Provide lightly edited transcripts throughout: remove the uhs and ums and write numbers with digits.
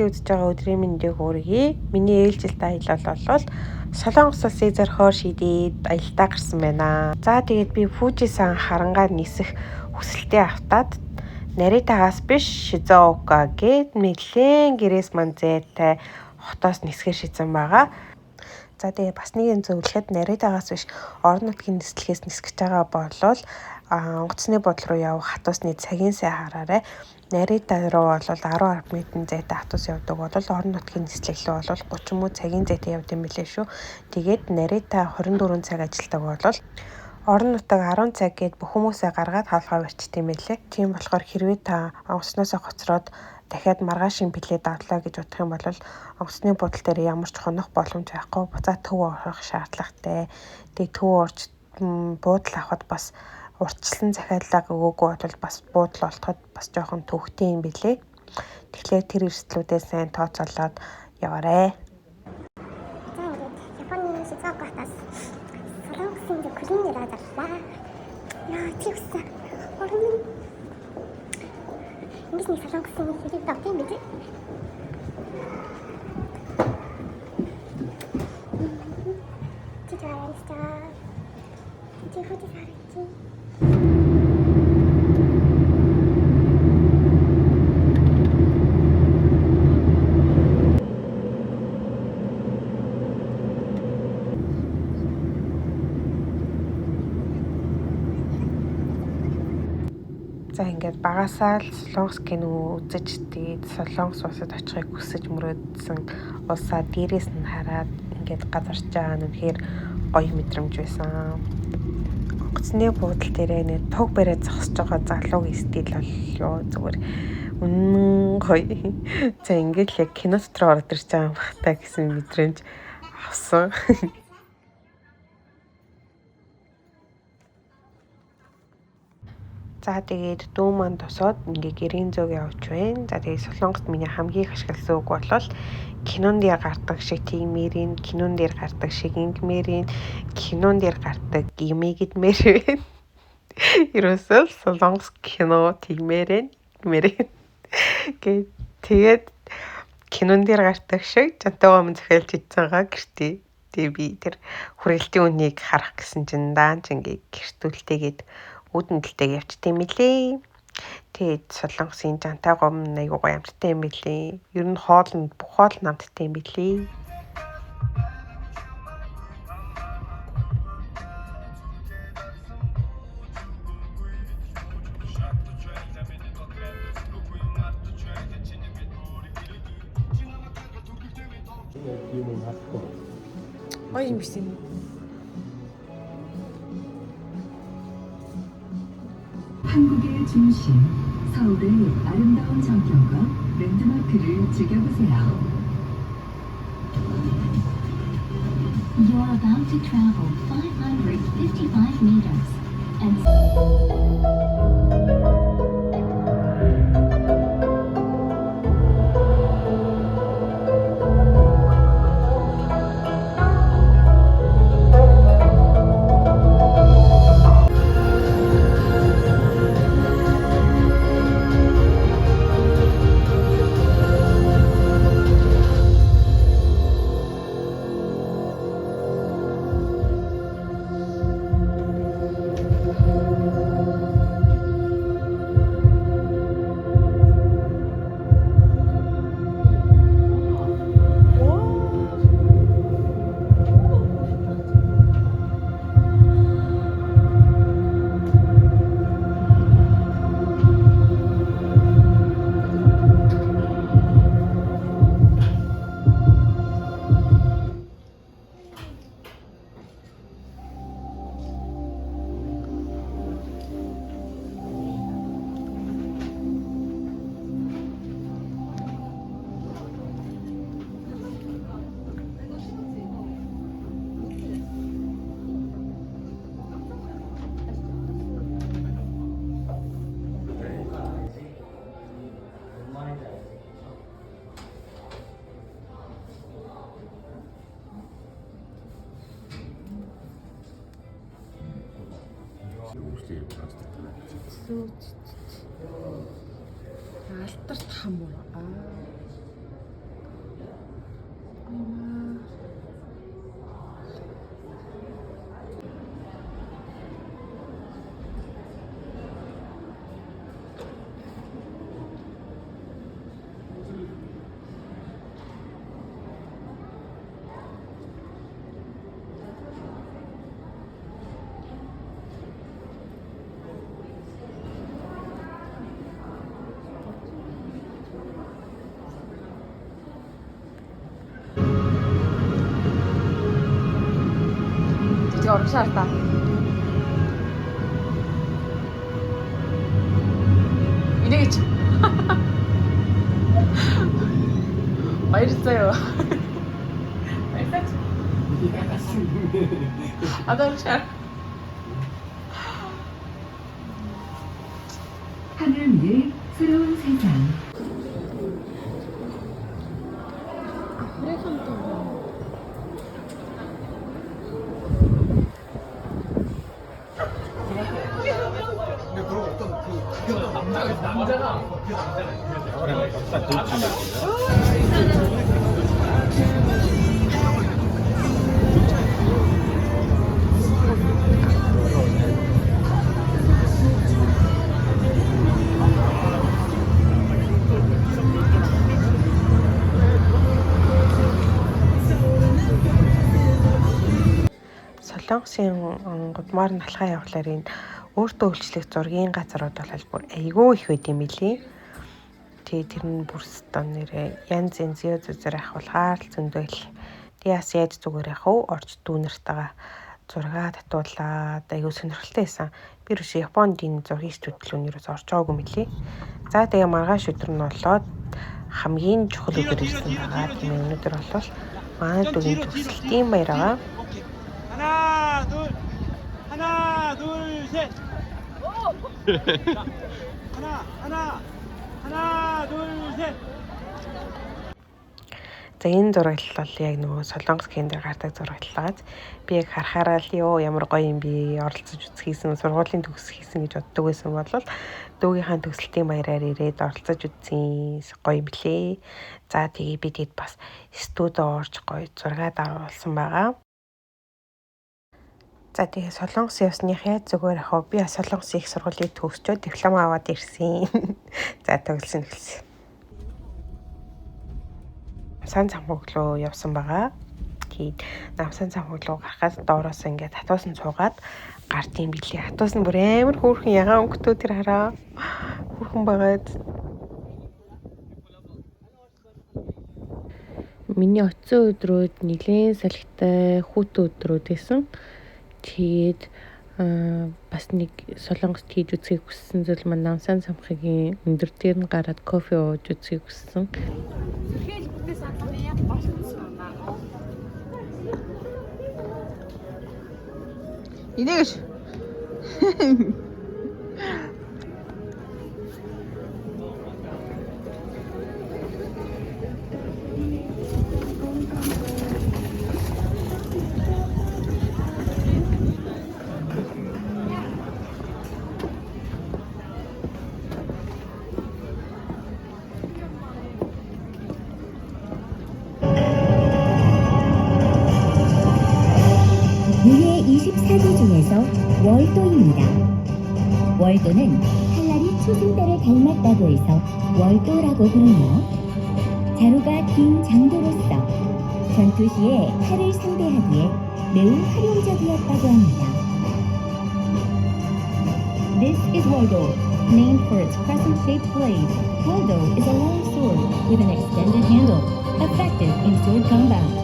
бичлэг үзэж байгаа өдрийн мэндийг хүргэе. Миний ээлжилт аялал бол Солонгосоос зорхоор шийдээд аялдаа гарсан байна. За тэгээд би Фужисан харангаа нисэх хүсэлтээ автаад Наритагаас биш Шизуока гээд нэлээд гэрээс мань зайтай хотоос нисгэж шийдсэн байгаа. За тэгээ бас нэг юм зөвлөхөд Наритагаас биш орон нутгийн нислэгээс нисгэж байгаа болвол онгоцны бодол руу явах хатуусны цагийн сай хараарай. Нарита руу бол 10 минутын зайтай хатуус явдаг бол орон нутгийн нислэглэл бол 30 муу цагийн зайтай явдаг юм билээ шүү. Тэгээд Нарита 24 цаг ажилладаг бол орон нутаг 10 цаг гээд бүх хүмүүсээ гаргаад хаалгаа барьчт юм байлээ. Тийм болохоор хэрвээ та онгоцноосоо хоцроод дахиад маргаашийн билет авлаа гэж бодох юм бол онгоцны бодол дээр ямар ч хонох боломж байхгүй. Буцаад төв орох шаардлагатай. Тэгээд төв орж буудал авахд бас урьдчилсан захиалга өгөөгүй бол бас буудал олоход бас жоохон төвхтэй юм билээ. Тэгэхээр тэр эрсдлүүдээ сайн тооцоолоод яваарэ. За ингээд Японы Шизуокатаас Солонгосын Курины радарлаа. Яа чи үсэ. Орон ингэж нэг Солонгосын хэрэг дот юм биш үү? Чи яарчаа. Чи хөдөө харчих. За ингээд багасаа л Солонгос кино үзэж тэгээд Солонгос улсад очихыг хүсэж мөрөөдсөн улсаа дээрээс нь хараад ингээд газарч байгаа нь үнэхээр гоё мэдрэмж байсан. Онгоцны буудал дээрээ нэг туг бариад зогсож байгаа залуугийн стил бол ёо зүгээр үнэн гоё. За ингээд л яг кино дотор орж ирж байгаа юм бахтаа гэсэн мэдрэмж авсан. За тэгээд дүү маань тосоод ингээ гэрийн зүг явж байна. За тэгээд Солонгост миний хамгийн их ашигласан үг бол кинон дээр гардаг шиг тиймэрийн, кинон дээр гардаг шиг ингэмэрийн, кинон дээр гардаг гимигдмэр байна. Ерөөсөө Солонгос кино тиймэрэн, гэмэрэн. Тэгээд кинон дээр гардаг шиг жантайгаа минь захиалж идсэн байгаа гэртээ. Тэгээ би тэр хүрээлтийн үнийг харах гэсэн чинь даанч ингээ гэртүүлтэйгээд үүдэнэлтэйг явчт юм билээ. Тэгээд Солонгосын жантай гом айгуу гоё амттай юм билээ. Ер нь хоолнд бүх хоол намттай юм билээ. Гоё юм биш юм. 한국의 중심, 서울의 아름다운 전경과 랜드마크를 즐겨보세요. You're about to travel 555 meters and Алтарт хамуур. Тэгээ урагшаар та. Инээч. Баярлалаа. 아담샤. 하늘 위의 새로운 세상. Солонгосын гудмаар нь алхаа явахлаар энэ өөртөө үйлчлэх зургийн газрууд бол бүр айгүй их байд юм билий. Тэгээ тэр нь бүр стан нэрээ янз янз зөөр ахуулгаар л зөндөөл. Тэгээ бас яаж зүгээр яах вэ? Орж дүүнэртэйгээ зураг татуулаад айгүй сонирхолтой байсан. Би рүү Японд энэ зургийн студиолд нэрээс орж байгаагүй мөлий. За тэгээ маргааш өдөр нь болоод хамгийн чухал өдөр ирсэн байгаа. Тийм өнөөдөр бол манай дүүгийн төгсөлтийн баяр байгаа. 하나, 둘, 셋. 하나, 둘, 셋. За энэ зураглал бол яг нөгөө Солонгос кендер гардаг зураглалаас би яг харахаараа л ёо ямар гоё юм би оролцож үзэх хийсэн сургуулийн төгс хийсэн гэж боддог байсан бол дүүгийнхаа төгсөлтийн баяраар ирээд оролцож үзсэн гоё юм блэ. За тэгээ би тэгэд бас студид орж гоё зураг даруулсан байгаа. За тэгээ Солонгос явсных яаж зүгээр ах вэ? Би Солонгос их сургуулийг төгсчөө диплом аваад ирсэн. За төгссөн. Намсан цамхаг руу явсан байгаа. Тэгээд намсан цамхаг руу гарахад доороос ингээд хатуусан цуугаад гарт юм билий. Хатуусан бүр амар хөөрхөн ягаан өнгөтөө тэр хараа. Хөөрхөн байгаад. Миний оцсон өдрүүд нэлээд салхитай хүүтэн өдрүүд байсан. Тэгээд бас нэг Солонгост хийж үзхийг хүссэн зүйл маань намсан цамхагийн өндөр дээр нь гараад кофе ууж үзхийг хүссэн. Инээш. 유해 24개 중에서 월도입니다. 월도는 칼날이 초승달을 닮았다고 해서 월도라고 부르며 자루가 긴 장도로서 전투 시에 칼을 상대하기에 매우 활용적이었다고 합니다. This is Waldo, named for its crescent-shaped blade. Waldo is a long sword with an extended handle, effective in sword combat.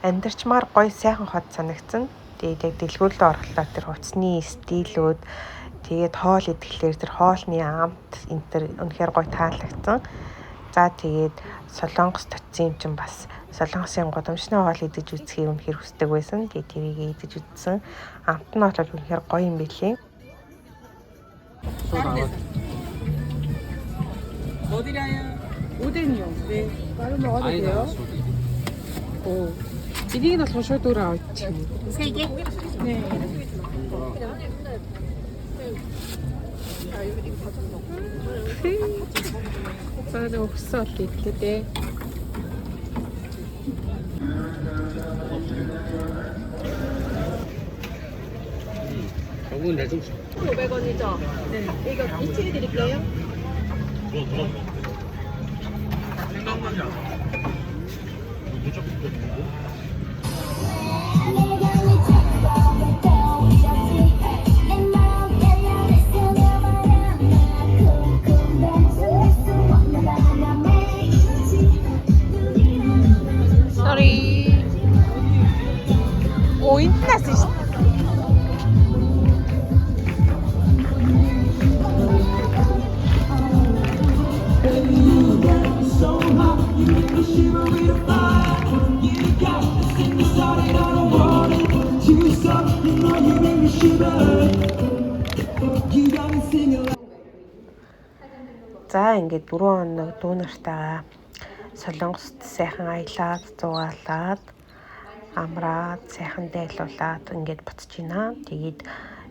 Амьдарчмаар гоё сайхан хот санагдсан. Тэгээд яг дэлгүүрлээ орохлоо тэр хувцсны стилүүд тэгээд хоол идэхлээр тэр хоолны амт энэ төр үнэхээр гоё таалагдсан. За тэгээд Солонгос татсан юм чинь бас Солонгосын гудамжны хоол идэж үзэхийг үнэхээр хүсдэг байсан. Тэгээд тэрийг идэж үзсэн. Амт нь бол үнэхээр гоё юм билий. 오뎅이요. 네. 바로 먹어도 돼요? 오. 지리긴 더 셔 돌아왔지. 3개? 네. 저는 없어 이때. 저건 내좀 500원이죠? 네. 이거 2층에 드릴게요. 생각나지 않아. 무조건 Sorry. Oyun nasıl işte? За ингээд 4 хоног дүү нартайгаа Солонгост сайхан аялаад, зугаалаад, амраад, сайхан дайлуулаад ингээд буцаж байна. Тэгээд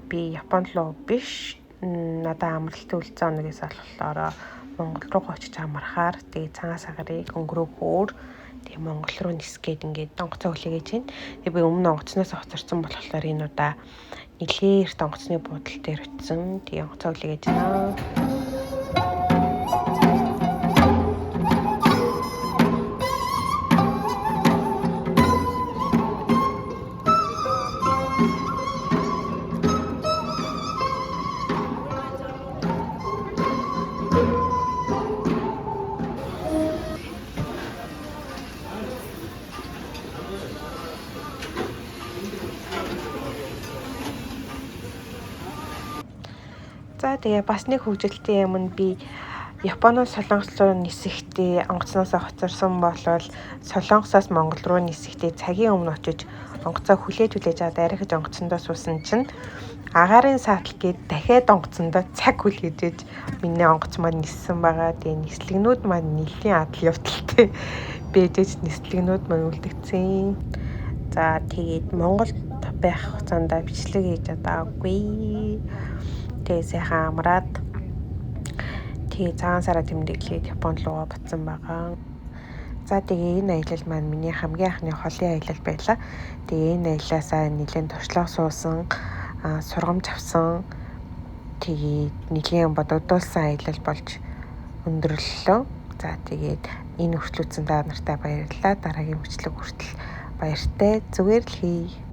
би Япон руу биш, надад амралтын үйл зооногоос болохоор Монгол руу очиж амархаар тэгээд цагаан сагарыг өнгөрөөхөөр тэгээд Монгол руу нисгээд ингээд онгоцоо хүлээгээд байна. Тэгээд би өмнө онгоцноос хоцорсон болохоор энэ удаа нэлээд эрт онгоцны буудал дээр очисон. Тэгээд онгоцоо хүлээгээд байна. За тэгээ бас нэг хөвгөлтэй юм нь би Японоос Солонгос руу нисэхдээ онгоцноос хоцорсон болвол Солонгосоос Монгол руу нисэхдээ цагийн өмнө очиж онгоцоо хүлээж аваад арихаж онгоцондоо суусан чинь агаарын саатал гээд дахиад онгоцондоо цаг хүлээж миний онгоц маань ниссэн байгаа. Тэгээ нислэгнүүд маань нэлийн адал явдалтай бэжэж нислэгнүүд маань үлдгэцэн. За тэгээд Монголд байх хугацаанд бичлэг хийж чадаагүй. Тэгээ сайхан амраад тэгээ цагаан сараа тэмдэглээд Японд руу буцсан байгаа. За тэгээ энэ аялал маань миний хамгийн анхны холын аялал байлаа. Тэгээ энэ аяллаасаа нэлээд туршлага суусан, сургамж авсан. Тэгээд нэлийн бодогдуулсан аялал болж өндөрлөлөө. За тэгээд энэ хүртэл үзсэн та нартай баярлалаа. Дараагийн бичлэг хүртэл баяртай. Зүгээр л хий.